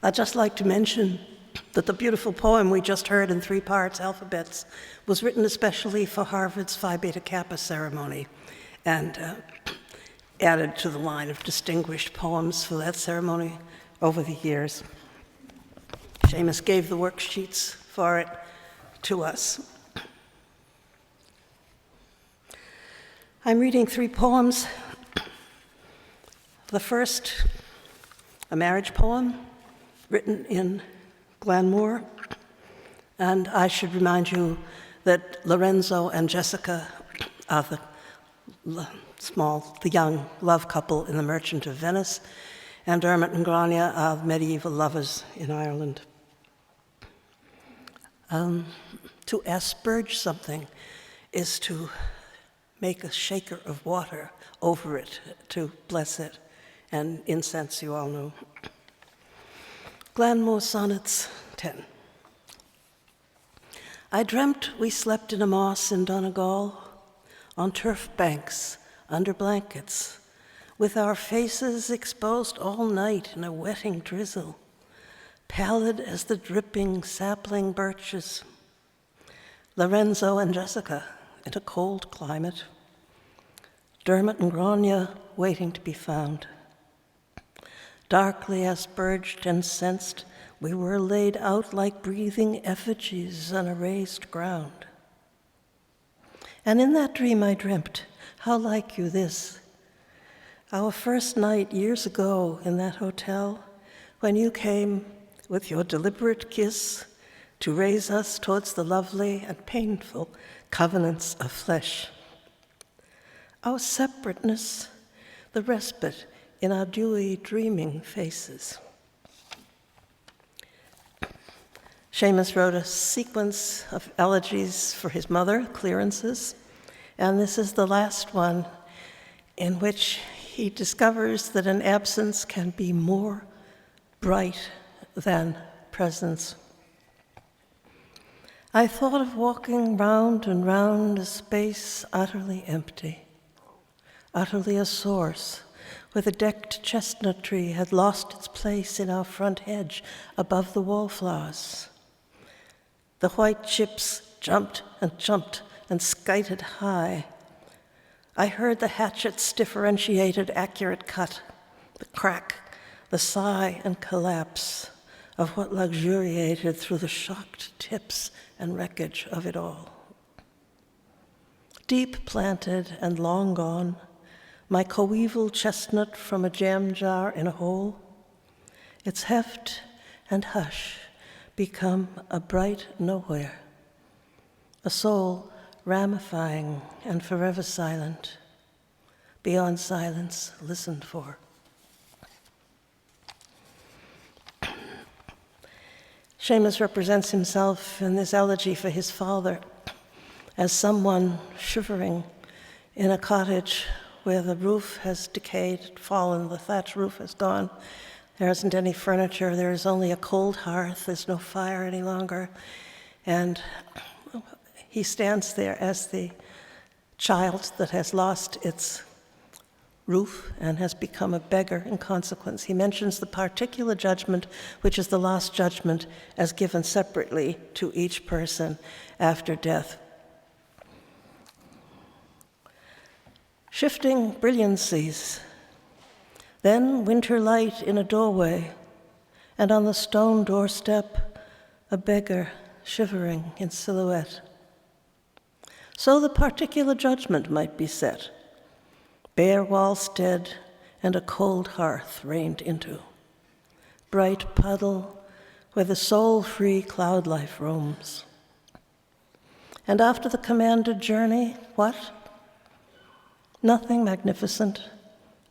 I'd just like to mention that the beautiful poem we just heard in 3 parts, alphabets, was written especially for Harvard's Phi Beta Kappa ceremony and added to the line of distinguished poems for that ceremony over the years. Seamus gave the worksheets for it to us. I'm reading 3 poems. The first, a marriage poem written in Glanmore, and I should remind you that Lorenzo and Jessica are the young love couple in The Merchant of Venice, and Dermot and Grania are medieval lovers in Ireland. To asperge something is to make a shaker of water over it to bless it, and incense, you all know. Glanmore Sonnets 10. I dreamt we slept in a moss in Donegal, on turf banks, under blankets, with our faces exposed all night in a wetting drizzle, pallid as the dripping sapling birches. Lorenzo and Jessica in a cold climate. Dermot and Grania waiting to be found. Darkly asperged and sensed, we were laid out like breathing effigies on a raised ground. And in that dream I dreamt, how like you this, our first night years ago in that hotel, when you came with your deliberate kiss to raise us towards the lovely and painful covenants of flesh. Our separateness, the respite in our dewy, dreaming faces. Seamus wrote a sequence of elegies for his mother, clearances, and this is the last one in which he discovers that an absence can be more bright than presence. I thought of walking round and round a space utterly empty, utterly a source, where the decked chestnut tree had lost its place in our front hedge above the wallflowers. The white chips jumped and skited high. I heard the hatchet's differentiated, accurate cut, the crack, the sigh and collapse of what luxuriated through the shocked tips and wreckage of it all. Deep planted and long gone, my coeval chestnut from a jam jar in a hole, its heft and hush become a bright nowhere, a soul ramifying and forever silent, beyond silence listened for. Seamus represents himself in this elegy for his father as someone shivering in a cottage where the roof has decayed, fallen, the thatch roof has gone. There isn't any furniture, there is only a cold hearth, there's no fire any longer. And he stands there as the child that has lost its roof and has become a beggar in consequence. He mentions the particular judgment, which is the last judgment as given separately to each person after death. Shifting brilliancies, then winter light in a doorway, and on the stone doorstep, a beggar shivering in silhouette. So the particular judgment might be set, bare wallstead and a cold hearth rained into, bright puddle where the soul-free cloud life roams. And after the commanded journey, what? Nothing magnificent,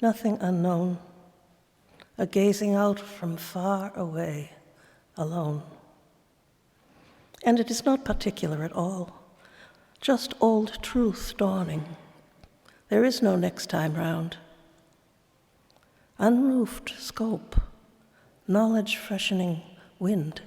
nothing unknown, a gazing out from far away, alone. And it is not particular at all, just old truth dawning. There is no next time round. Unroofed scope, knowledge freshening wind